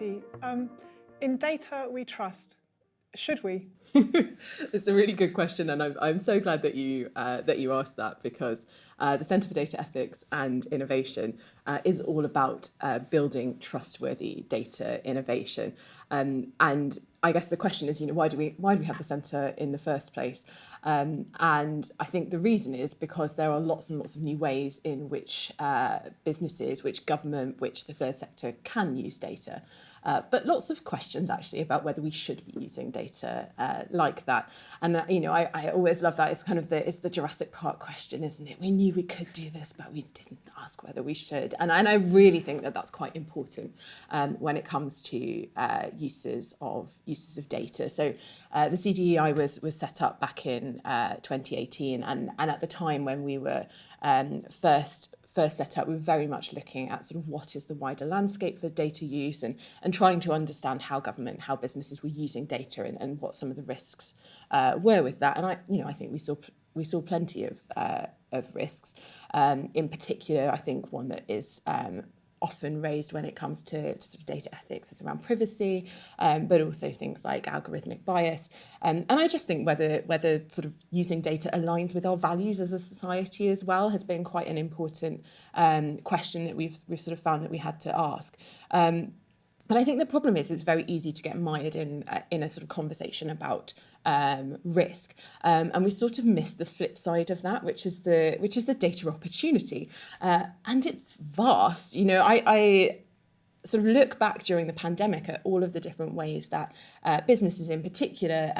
Felicity. In data we trust. Should we? It's a really good question, and I'm so glad that you asked that, because the Centre for Data Ethics and Innovation is all about building trustworthy data innovation. And I guess the question is, why do we have the centre in the first place? And I think the reason is because there are lots and lots of new ways in which businesses, which government, which the third sector can use data. But lots of questions actually about whether we should be using data like that. And I always love that. It's kind of it's the Jurassic Park question, isn't it? We knew we could do this, but we didn't ask whether we should. And I really think that that's quite important when it comes to uses of data. So the CDEI was set up back in 2018, and at the time when we were first set up, we were very much looking at sort of what is the wider landscape for data use, and trying to understand how government, how businesses were using data, and what some of the risks were with that. And I think we saw plenty of risks. In particular, I think one that is often raised when it comes to sort of data ethics is around privacy, but also things like algorithmic bias. And I just think whether sort of using data aligns with our values as a society as well has been quite an important question that we've sort of found that we had to ask. But I think the problem is it's very easy to get mired in a sort of conversation about risk, and we sort of miss the flip side of that, which is the data opportunity, and it's vast. I sort of look back during the pandemic at all of the different ways that businesses in particular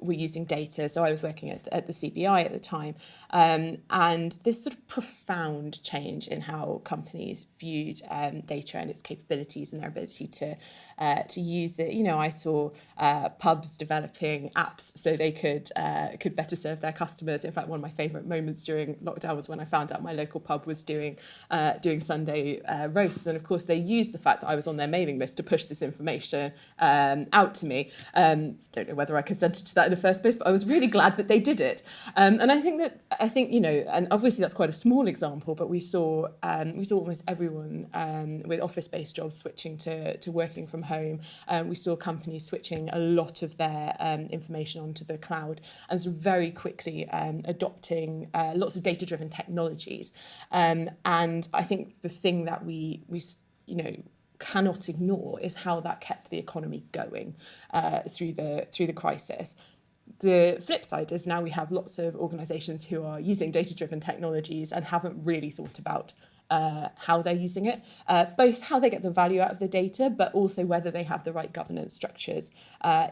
were using data. So I was working at the CBI at the time, and this sort of profound change in how companies viewed data and its capabilities and their ability to use it. I saw pubs developing apps so they could better serve their customers. In fact, one of my favourite moments during lockdown was when I found out my local pub was doing Sunday roasts, and of course they used the fact that I was on their mailing list to push this information out to me. Don't know whether I consented to that in the first place, but I was really glad that they did it. And I think and obviously that's quite a small example, but we saw almost everyone with office-based jobs switching to working from home. We saw companies switching a lot of their information onto the cloud, and sort of very quickly adopting lots of data-driven technologies. And I think the thing that we cannot ignore is how that kept the economy going through the crisis. The flip side is now we have lots of organisations who are using data-driven technologies and haven't really thought about how they're using it, both how they get the value out of the data, but also whether they have the right governance structures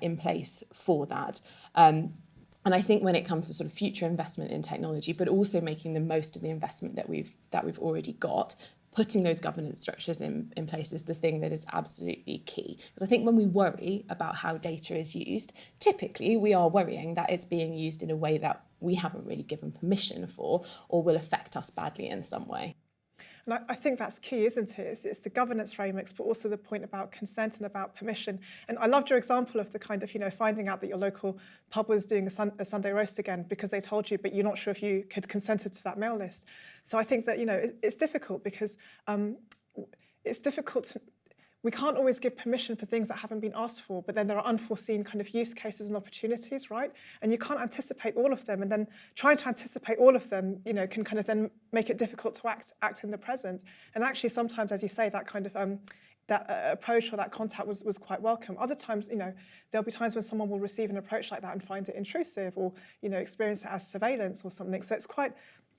in place for that. And I think when it comes to sort of future investment in technology, but also making the most of the investment that we've already got, putting those governance structures in place is the thing that is absolutely key. Because I think when we worry about how data is used, typically we are worrying that it's being used in a way that we haven't really given permission for, or will affect us badly in some way. And I think that's key, isn't it? It's the governance frameworks, but also the point about consent and about permission. And I loved your example of the kind of, finding out that your local pub was doing a Sunday roast again because they told you, but you're not sure if you could consented to that mail list. So I think that, it's difficult because it's difficult we can't always give permission for things that haven't been asked for, but then there are unforeseen kind of use cases and opportunities, right? And you can't anticipate all of them, and then trying to anticipate all of them, can kind of then make it difficult to act in the present. And actually, sometimes, as you say, that kind of that approach or that contact was quite welcome. Other times, there'll be times when someone will receive an approach like that and find it intrusive, or experience it as surveillance or something. So it's quite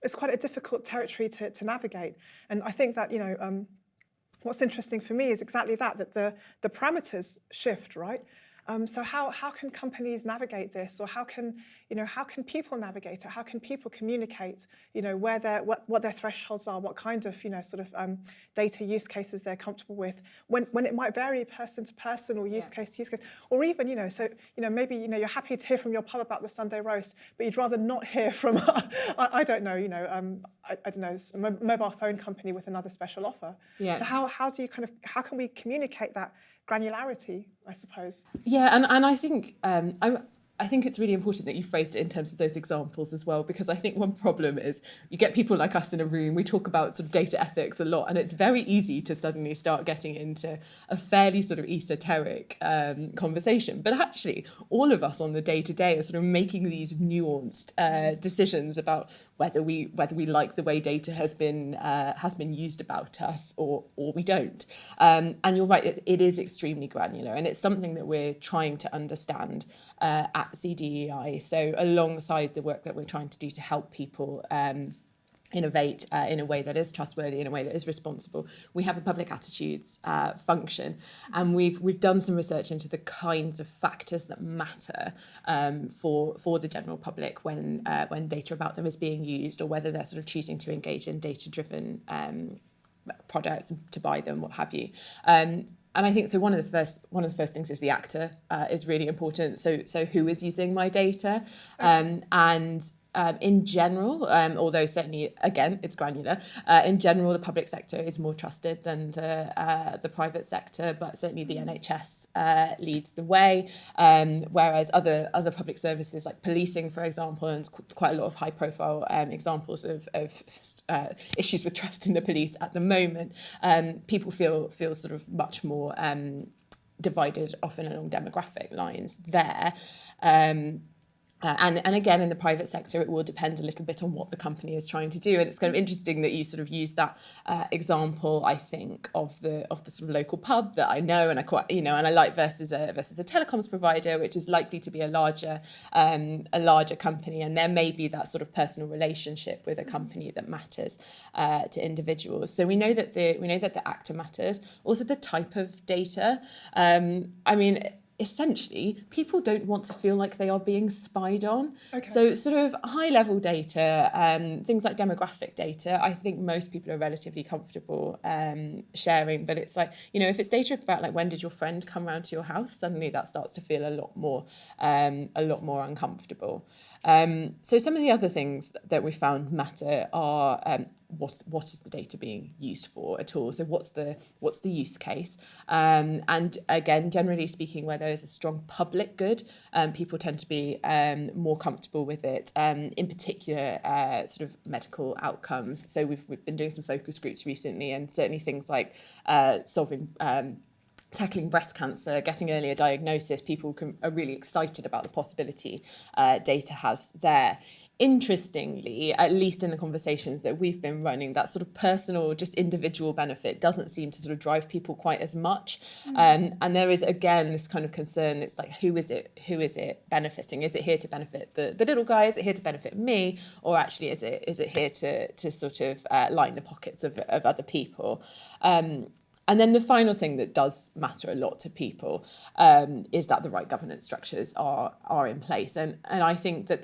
a difficult territory to navigate. And I think that what's interesting for me is exactly that the parameters shift, right? So how can companies navigate this, or how can people navigate it? How can people communicate, what their thresholds are, what kind of data use cases they're comfortable with, when it might vary person to person or use case to use case, or even maybe you're happy to hear from your pub about the Sunday roast, but you'd rather not hear from I don't know a mobile phone company with another special offer. Yeah. So how can we communicate that granularity, I suppose? Yeah, and I think I think it's really important that you phrased it in terms of those examples as well, because I think one problem is you get people like us in a room, we talk about sort of data ethics a lot, and it's very easy to suddenly start getting into a fairly sort of esoteric conversation. But actually, all of us on the day-to-day are sort of making these nuanced decisions about whether we like the way data has been used about us or we don't. And you're right, it is extremely granular, and it's something that we're trying to understand at CDEI. So alongside the work that we're trying to do to help people innovate in a way that is trustworthy, in a way that is responsible, we have a public attitudes function, and we've done some research into the kinds of factors that matter for the general public when data about them is being used, or whether they're sort of choosing to engage in data-driven products, to buy them, what have you. And I think so. One of the first things is the actor is really important. So who is using my data, and in general, although certainly again it's granular. In general, the public sector is more trusted than the private sector, but certainly the NHS leads the way. Whereas other public services like policing, for example, and quite a lot of high-profile examples of issues with trust in the police at the moment, people feel sort of much more divided, often along demographic lines there. And again, in the private sector, it will depend a little bit on what the company is trying to do. And it's kind of interesting that you sort of use that example, I think, of the sort of local pub that I know and I quite, and I like versus a telecoms provider, which is likely to be a larger company. And there may be that sort of personal relationship with a company that matters to individuals. So we know that the actor matters. Also, the type of data. Essentially, people don't want to feel like they are being spied on. Okay. So sort of high-level data, things like demographic data, I think most people are relatively comfortable sharing. But it's like, if it's data about like when did your friend come round to your house, suddenly that starts to feel a lot more uncomfortable. So some of the other things that we found matter are what is the data being used for at all? So what's the use case? And again, generally speaking, where there is a strong public good, people tend to be more comfortable with it. In particular, sort of medical outcomes. So we've been doing some focus groups recently, and certainly things like tackling breast cancer, getting earlier diagnosis, people are really excited about the possibility data has there. Interestingly, at least in the conversations that we've been running, that sort of personal, just individual benefit doesn't seem to sort of drive people quite as much. And there is, again, this kind of concern. It's like, who is it benefiting? Is it here to benefit the little guy? Is it here to benefit me? Or actually, is it here to sort of line the pockets of other people? And then the final thing that does matter a lot to people is that the right governance structures are in place. And I think that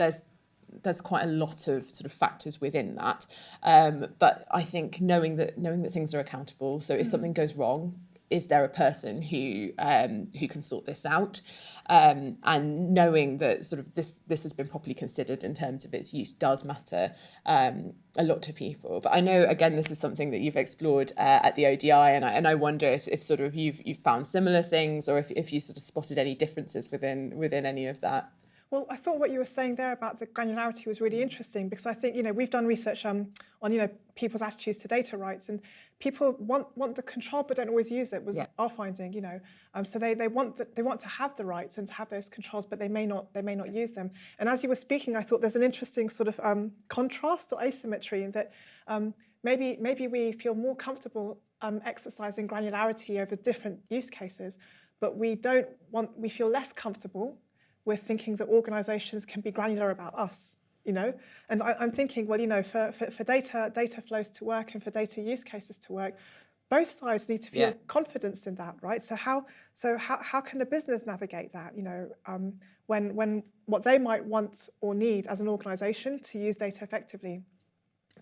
there's quite a lot of sort of factors within that. But I think knowing that things are accountable. So if something goes wrong, is there a person who can sort this out? And knowing that sort of this has been properly considered in terms of its use does matter a lot to people. But I know, again, this is something that you've explored at the ODI, and I wonder if sort of you've found similar things, or if you sort of spotted any differences within any of that. Well, I thought what you were saying there about the granularity was really interesting, because I think, we've done research on people's attitudes to data rights, and people want the control but don't always use it, was our finding, So they want to have the rights and to have those controls, but they may not use them. And as you were speaking, I thought there's an interesting sort of contrast or asymmetry in that maybe we feel more comfortable exercising granularity over different use cases, but we feel less comfortable with thinking that organisations can be granular about us, And I'm thinking, well, for data flows to work and for data use cases to work, both sides need to feel confidence in that, right? So how can a business navigate that? When what they might want or need as an organisation to use data effectively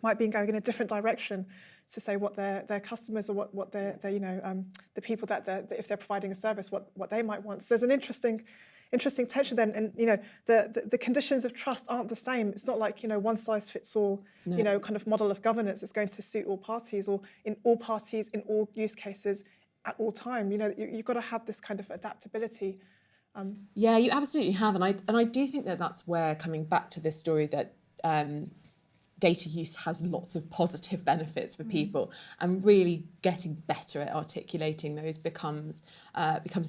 might be going in a different direction to say what their customers or what their the people that if they're providing a service, what they might want. So there's an interesting tension then, and the conditions of trust aren't the same. It's not like one size fits all, kind of model of governance is going to suit all parties, or in all parties in all use cases at all time. You've got to have this kind of adaptability Yeah, you absolutely have, and I do think that that's where, coming back to this story, that data use has lots of positive benefits for people, and really getting better at articulating those becomes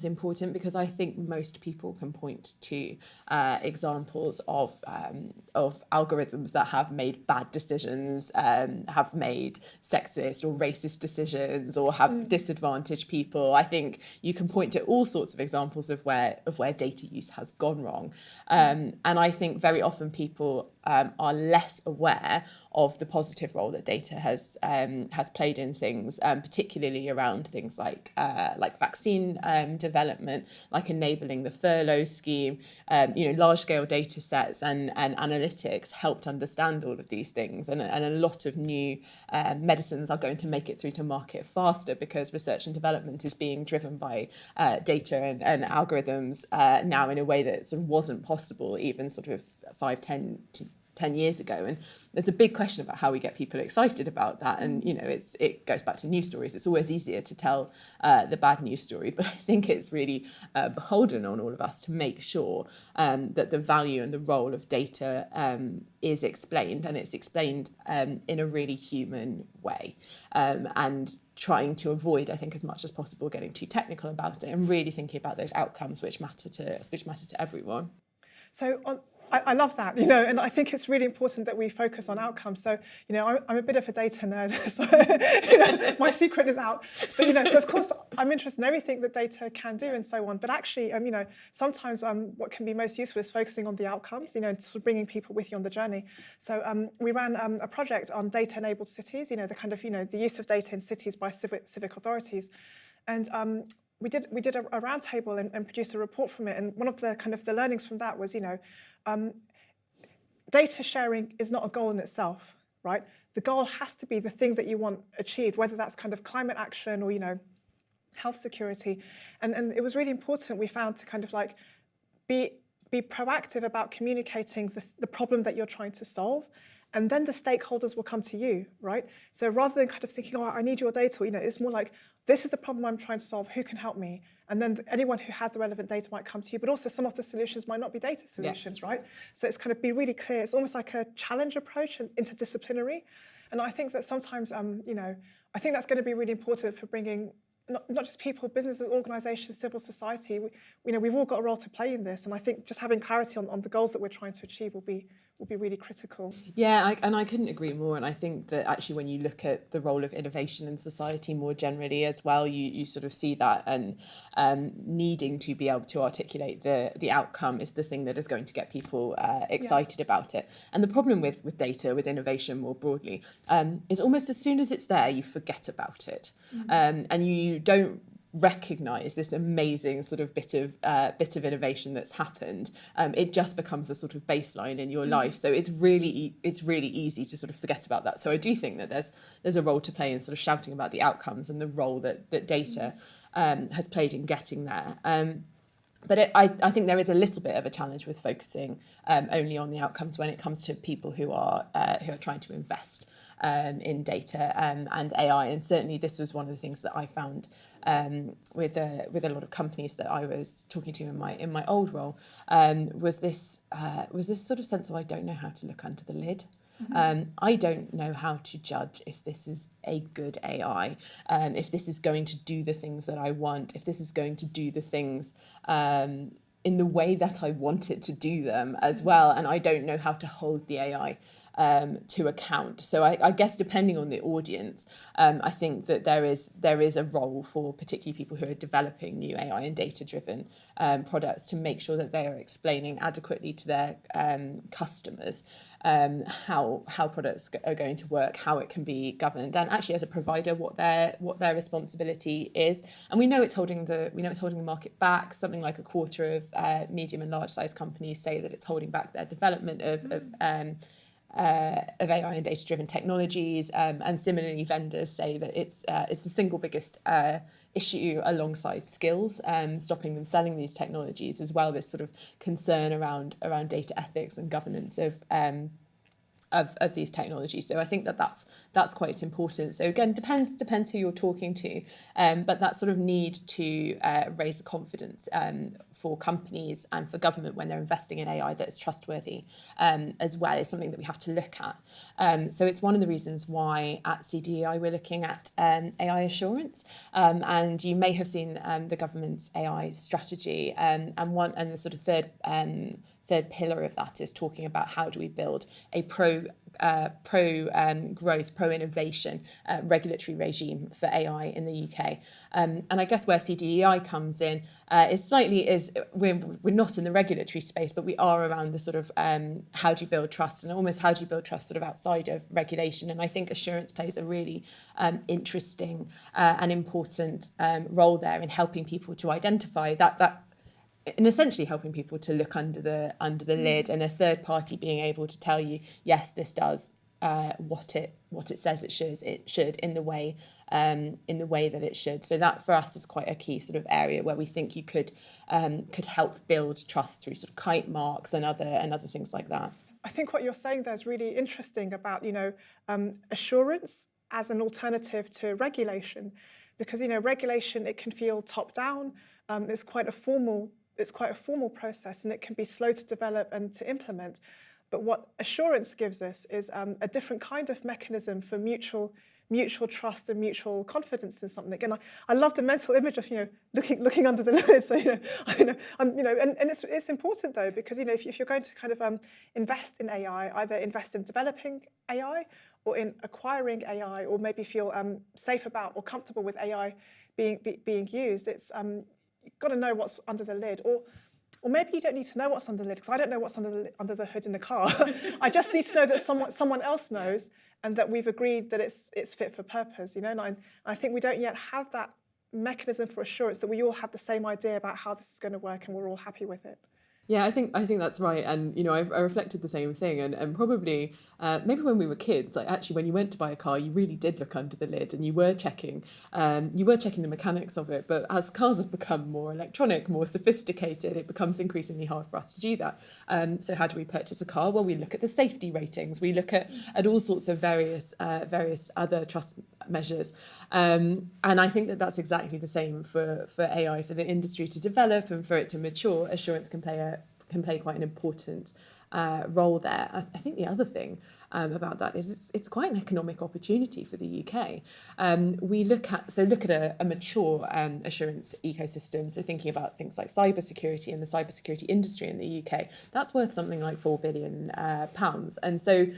important, because I think most people can point to examples of algorithms that have made bad decisions, have made sexist or racist decisions, or have disadvantaged people. I think you can point to all sorts of examples of where data use has gone wrong, and I think very often people are less aware of the positive role that data has played in things, particularly around things like vaccine development, like enabling the furlough scheme. Large scale data sets and analytics helped understand all of these things, and a lot of new medicines are going to make it through to market faster because research and development is being driven by data and algorithms now in a way that sort of wasn't possible even sort of 10 years ago. And there's a big question about how we get people excited about that. And, it goes back to news stories. It's always easier to tell the bad news story, but I think it's really beholden on all of us to make sure that the value and the role of data is explained, and it's explained in a really human way. And trying to avoid, I think, as much as possible getting too technical about it, and really thinking about those outcomes which matter to everyone. So I love that, and I think it's really important that we focus on outcomes. So, I'm a bit of a data nerd, so my secret is out. But, so of course I'm interested in everything that data can do and so on. But actually, sometimes what can be most useful is focusing on the outcomes, sort of bringing people with you on the journey. So we ran a project on data-enabled cities, the kind of, the use of data in cities by civic authorities. And we did a roundtable and produced a report from it. And one of the kind of the learnings from that was, data sharing is not a goal in itself, right? The goal has to be the thing that you want achieved, whether that's kind of climate action or, health security. And it was really important, we found, to kind of like be proactive about communicating the problem that you're trying to solve. And then the stakeholders will come to you, right? So rather than kind of thinking, I need your data, it's more like, this is the problem I'm trying to solve, who can help me? And then anyone who has the relevant data might come to you, but also some of the solutions might not be data solutions, right? So it's kind of be really clear. It's almost like a challenge approach and interdisciplinary. And I think that sometimes, I think that's going to be really important for bringing not just people, businesses, organisations, civil society. We've all got a role to play in this, and I think just having clarity on the goals that we're trying to achieve will be really critical. Yeah, I couldn't agree more. And I think that actually, when you look at the role of innovation in society more generally as well, you sort of see that, and needing to be able to articulate the outcome is the thing that is going to get people excited about it. And the problem with data, with innovation more broadly, is almost as soon as it's there, you forget about it, and you don't recognise this amazing sort of bit of innovation that's happened. It just becomes a sort of baseline in your life. So it's really easy to sort of forget about that. So I do think that there's a role to play in sort of shouting about the outcomes and the role that data has played in getting there. But I think there is a little bit of a challenge with focusing only on the outcomes when it comes to people who are trying to invest in data and AI. And certainly this was one of the things that I found with a lot of companies that I was talking to in my old role, was this sort of sense of, I don't know how to look under the lid. I don't know how to judge if this is a good AI, if this is going to do the things that I want, if this is going to do the things in the way that I want it to do them as well. And I don't know how to hold the AI to account. So I guess depending on the audience, I think that there is a role for particularly people who are developing new AI and data-driven products to make sure that they are explaining adequately to their customers how products are going to work, how it can be governed, and actually as a provider what their responsibility is. And we know it's holding the market back. Something like a quarter of medium and large size companies say that it's holding back their development of AI and data-driven technologies, and similarly, vendors say that it's the single biggest issue alongside skills, stopping them selling these technologies as well. This sort of concern around data ethics and governance of of these technologies. So I think that's quite important. So again, depends who you're talking to, but that sort of need to raise the confidence for companies and for government when they're investing in AI that is trustworthy as well is something that we have to look at. So it's one of the reasons why at CDEI we're looking at AI assurance, and you may have seen the government's AI strategy, and the sort of third pillar of that is talking about how do we build a pro growth, pro innovation regulatory regime for AI in the UK. And I guess where CDEI comes in we're not in the regulatory space, but we are around the sort of how do you build trust, and almost how do you build trust sort of outside of regulation. And I think assurance plays a really interesting and important role there in helping people to identify that and essentially helping people to look under the lid, and a third party being able to tell you, yes, this does what it says it should in the way that it should. So that for us is quite a key sort of area where we think you could help build trust through sort of kite marks and other things like that. I think what you're saying there is really interesting about assurance as an alternative to regulation, because regulation, it can feel top down. It's quite a formal process, and it can be slow to develop and to implement. But what assurance gives us is a different kind of mechanism for mutual trust and mutual confidence in something. And I love the mental image of looking under the lid. So and it's important though, because if you're going to kind of invest in AI, either invest in developing AI or in acquiring AI, or maybe feel safe about or comfortable with AI being used, it's you've got to know what's under the lid, or maybe you don't need to know what's under the lid, because I don't know what's under the hood in the car. I just need to know that someone else knows, and that we've agreed that it's fit for purpose. And I think we don't yet have that mechanism for assurance that we all have the same idea about how this is going to work, and we're all happy with it. Yeah, I think that's right, and I reflected the same thing, and probably maybe when we were kids, like actually when you went to buy a car, you really did look under the lid, and you were checking the mechanics of it. But as cars have become more electronic, more sophisticated, it becomes increasingly hard for us to do that. So how do we purchase a car? Well, we look at the safety ratings, we look at all sorts of various other trust measures, and I think that's exactly the same for AI, for the industry to develop and for it to mature. Assurance can play quite an important role there. I think the other thing about that is it's quite an economic opportunity for the UK. We look at a mature assurance ecosystem. So thinking about things like cybersecurity and the cybersecurity industry in the UK, that's worth something like £4 billion, and so.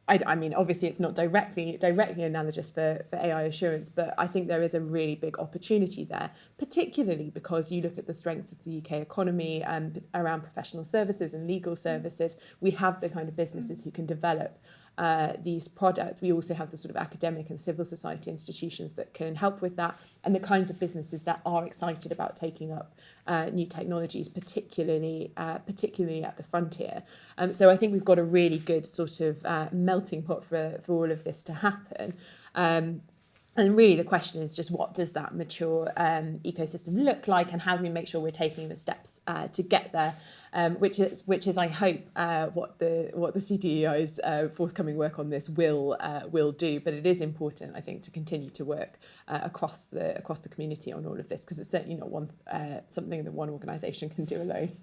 I mean, obviously, it's not directly analogous for AI assurance, but I think there is a really big opportunity there, particularly because you look at the strengths of the UK economy around professional services and legal services. We have the kind of businesses who can develop these products. We also have the sort of academic and civil society institutions that can help with that, and the kinds of businesses that are excited about taking up new technologies, particularly at the frontier. So I think we've got a really good sort of melting pot for all of this to happen. And really the question is just, what does that mature ecosystem look like, and how do we make sure we're taking the steps to get there, which is I hope what the CDEI's forthcoming work on this will do. But it is important, I think, to continue to work across the community on all of this, because it's certainly not something that one organisation can do alone.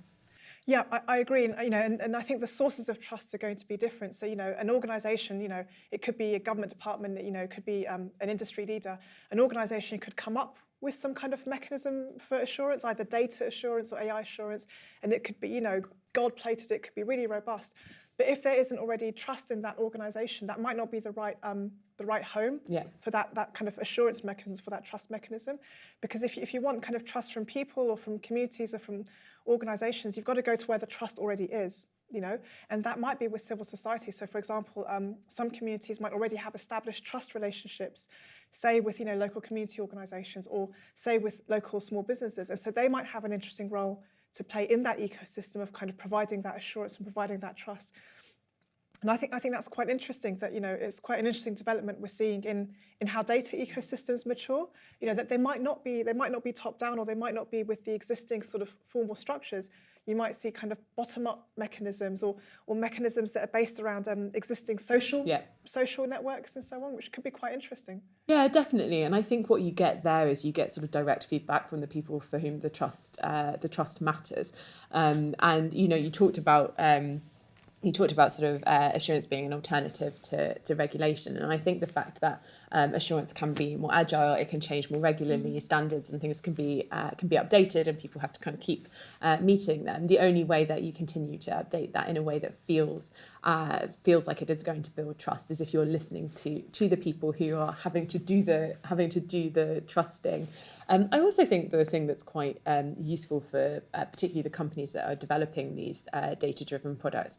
Yeah, I agree, and I think the sources of trust are going to be different. So an organisation, it could be a government department, it could be an industry leader. An organisation could come up with some kind of mechanism for assurance, either data assurance or AI assurance, and it could be gold-plated. It could be really robust. But if there isn't already trust in that organisation, that might not be the right home for that kind of assurance mechanism, for that trust mechanism. Because if you want kind of trust from people or from communities or from organisations, you've got to go to where the trust already is, and that might be with civil society. So, for example, some communities might already have established trust relationships, say with local community organisations, or say with local small businesses, and so they might have an interesting role to play in that ecosystem of kind of providing that assurance and providing that trust. And I think that's quite interesting, that it's quite an interesting development we're seeing in how data ecosystems mature. That they might not be top down, or they might not be with the existing sort of formal structures. you might see kind of bottom-up mechanisms or mechanisms that are based around existing social networks and so on, which could be quite interesting. Yeah, definitely. And I think what you get there is you get sort of direct feedback from the people for whom the trust matters. And you talked about sort of assurance being an alternative to regulation, and I think the fact that assurance can be more agile, it can change more regularly, standards and things can be updated, and people have to kind of keep meeting them. The only way that you continue to update that in a way that feels like it is going to build trust is if you're listening to the people who are having to do the trusting. I also think the thing that's quite useful for particularly the companies that are developing these data-driven products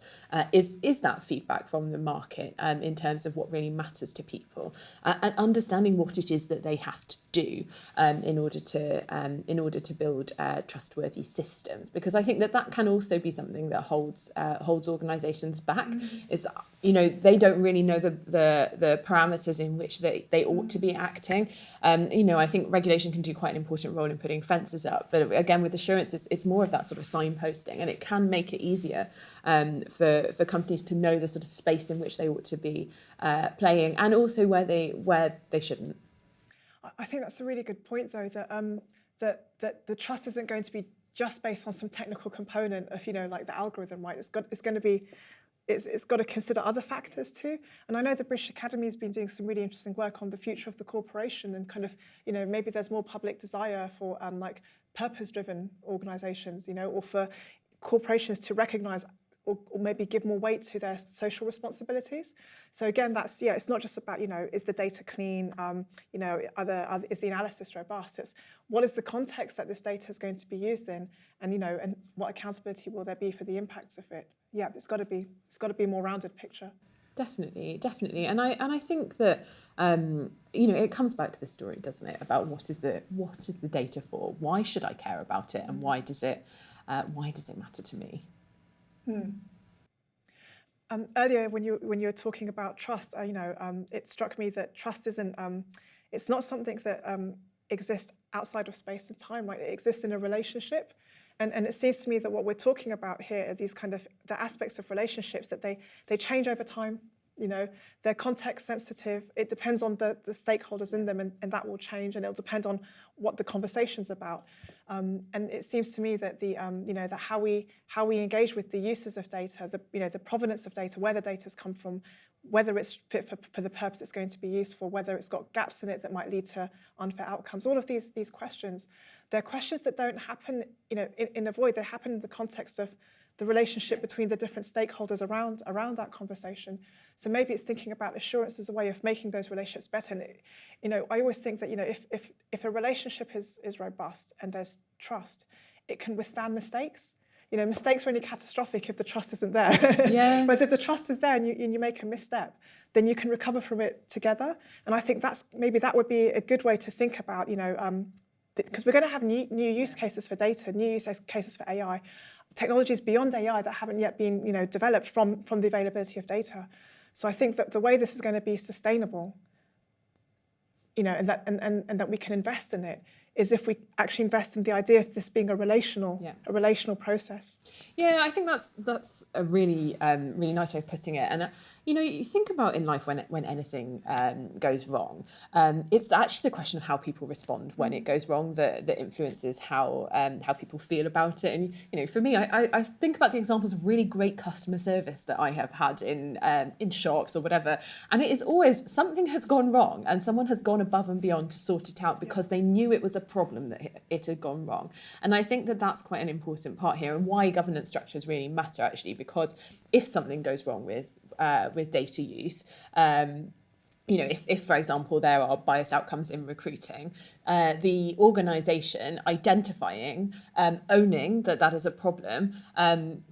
is that feedback from the market in terms of what really matters to people, and understanding what it is that they have to do in order to build trustworthy systems. Because I think that can also be something that holds organisations back. It's they don't really know the parameters in which they ought to be acting. I think regulation can do quite an important role in putting fences up, but again with assurance it's more of that sort of signposting, and it can make it easier for companies to know the sort of space in which they ought to be playing, and also where they shouldn't. I think that's a really good point, though, that the trust isn't going to be just based on some technical component of like the algorithm, right? It's got to consider other factors too. And I know the British Academy has been doing some really interesting work on the future of the corporation, and kind of maybe there's more public desire for like purpose-driven organisations, or for corporations to recognise or maybe give more weight to their social responsibilities. So again, it's not just about is the data clean, is the analysis robust? It's what is the context that this data is going to be used in, and and what accountability will there be for the impacts of it? Yeah, it's got to be a more rounded picture. Definitely, and I think that it comes back to the story, doesn't it? About what is the data for? Why should I care about it, and why does it matter to me? Earlier, when you were talking about trust, it struck me that trust isn't. It's not something that exists outside of space and time, right? It exists in a relationship, and it seems to me that what we're talking about here are these kind of the aspects of relationships that they change over time. They're context sensitive. It depends on the stakeholders in them, and that will change, and it'll depend on what the conversation's about. And it seems to me that that how we engage with the uses of data, the provenance of data, where the data's come from, whether it's fit for the purpose it's going to be used for, whether it's got gaps in it that might lead to unfair outcomes. All of these questions, they're questions that don't happen in a void. They happen in the context of the relationship between the different stakeholders around that conversation. So maybe it's thinking about assurance as a way of making those relationships better. And I always think that if a relationship is robust and there's trust, it can withstand mistakes. Mistakes are only catastrophic if the trust isn't there. Yeah. Whereas if the trust is there and you make a misstep, then you can recover from it together. And I think that would be a good way to think about, because we're going to have new use cases for data, new use cases for AI, technologies beyond AI that haven't yet been developed from the availability of data. So I think that the way this is going to be sustainable, and that we can invest in it, is if we actually invest in the idea of this being a relational process. Yeah, I think that's a really really nice way of putting it. And you think about in life when anything goes wrong, it's actually the question of how people respond when it goes wrong that influences how people feel about it. And for me, I think about the examples of really great customer service that I have had in shops or whatever, and it is always something has gone wrong and someone has gone above and beyond to sort it out because they knew it was a problem that it had gone wrong. And I think that that's quite an important part here, and why governance structures really matter actually, because if something goes wrong with data use, if for example there are biased outcomes in recruiting, the organisation identifying, owning that is a problem,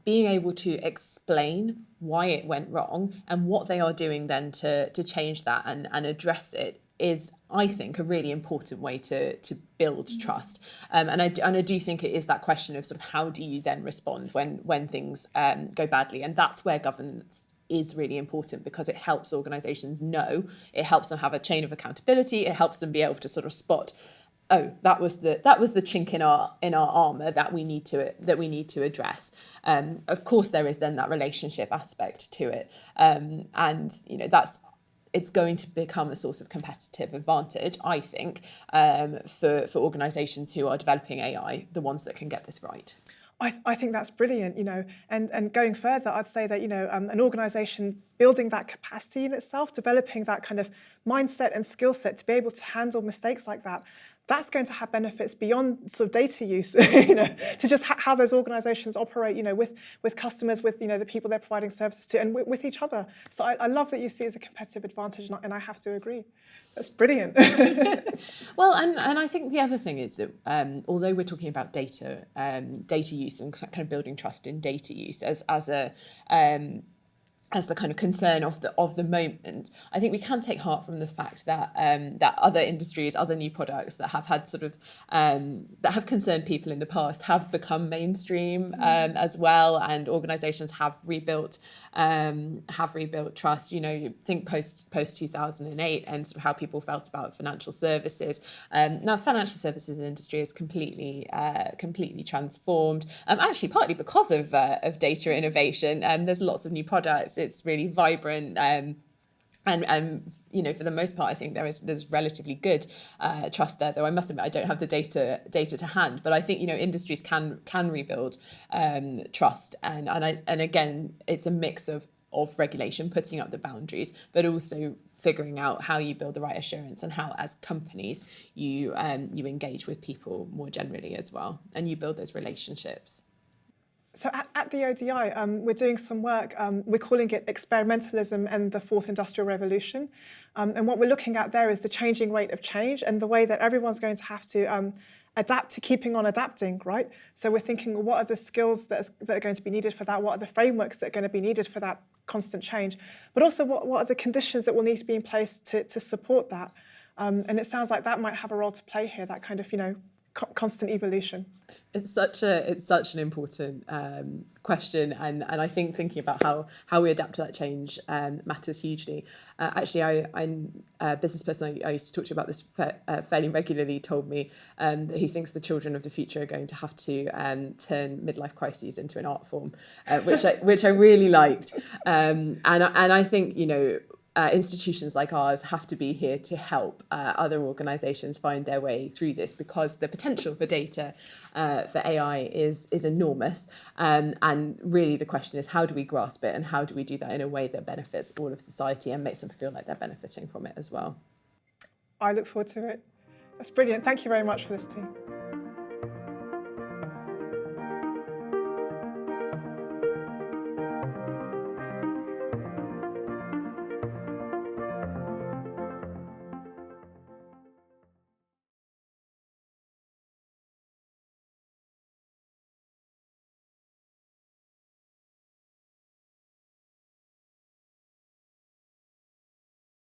being able to explain why it went wrong and what they are doing then to change that and address it is, I think, a really important way to build trust. And I do think it is that question of sort of how do you then respond when things go badly, and that's where governance is really important, because it helps organisations know, it helps them have a chain of accountability, it helps them be able to sort of spot oh, that was the chink in our armor that we need to address. Of course, there is then that relationship aspect to it, and it's going to become a source of competitive advantage, I think, for organisations who are developing AI, the ones that can get this right. I think that's brilliant, and going further, I'd say that, an organisation building that capacity in itself, developing that kind of mindset and skill set to be able to handle mistakes like that, that's going to have benefits beyond sort of data use, to just how those organisations operate, with customers, with, the people they're providing services to, and with each other. So I love that you see it as a competitive advantage, and I have to agree. That's brilliant. Well, and I think the other thing is that although we're talking about data use and kind of building trust in data use as the kind of concern of the moment, I think we can take heart from the fact that that other industries, other new products that have had sort of that have concerned people in the past have become mainstream as well, and organisations have rebuilt trust. You think post 2008 and sort of how people felt about financial services. Now, financial services industry is completely transformed. Actually, partly because of data innovation. There's lots of new products. It's really vibrant. And for the most part, I think there's relatively good trust there. Though I must admit, I don't have the data to hand. But I think industries can rebuild trust, and again, it's a mix of regulation, putting up the boundaries, but also figuring out how you build the right assurance and how, as companies, you engage with people more generally as well, and you build those relationships. So at the ODI, we're doing some work. We're calling it experimentalism and the fourth industrial revolution. And what we're looking at there is the changing rate of change and the way that everyone's going to have to adapt to keeping on adapting, right? So we're thinking, what are the skills that are going to be needed for that? What are the frameworks that are going to be needed for that constant change? But also, what are the conditions that will need to be in place to support that? And it sounds like that might have a role to play here, that kind of, constant evolution. It's such an important question, and I think thinking about how we adapt to that change matters hugely. Actually, I'm a business person I used to talk to about this fairly regularly told me that he thinks the children of the future are going to have to turn midlife crises into an art form, which I really liked, and I think institutions like ours have to be here to help other organisations find their way through this, because the potential for data for AI is enormous, and really the question is, how do we grasp it, and how do we do that in a way that benefits all of society and makes them feel like they're benefiting from it as well? I look forward to it. That's brilliant. Thank you very much for this, team.